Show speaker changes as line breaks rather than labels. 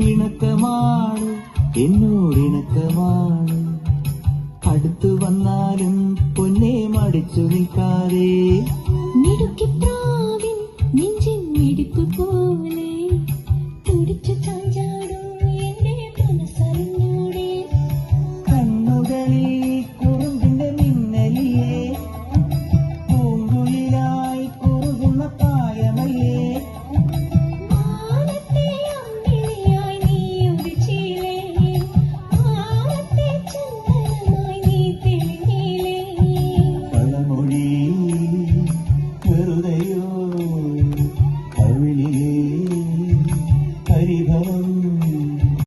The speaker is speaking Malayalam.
ഇണക്കമാണ് എന്നോടിണക്കമാണ്. അടുത്തു വന്നാലും പൊന്നെ മടിച്ചു നിൽക്കാതെ
മിടുക്കിപ്രാവിൻ നെഞ്ചിൻ മിടിപ്പ് പോലെ തുടിച്ചു ചാഞ്ചാടും എന്റെ മനസ്സറിഞ്ഞൂടെ.
കണ്ണുകളിൽ കുറുമ്പിന്റെ മിന്നലിയെ പൂങ്കുയിലായി കുറുകുന്ന പ്രായമല്ലേ.
വാനത്തെ അമ്പിളിയായി നീ ഉദിച്ചില്ലേ, വാനത്തെ ചന്ദനമായി നീ തെളിഞ്ഞില്ലേ.
കളമൊഴി വെറുതെയോ കവിളിലെ പരിഭവം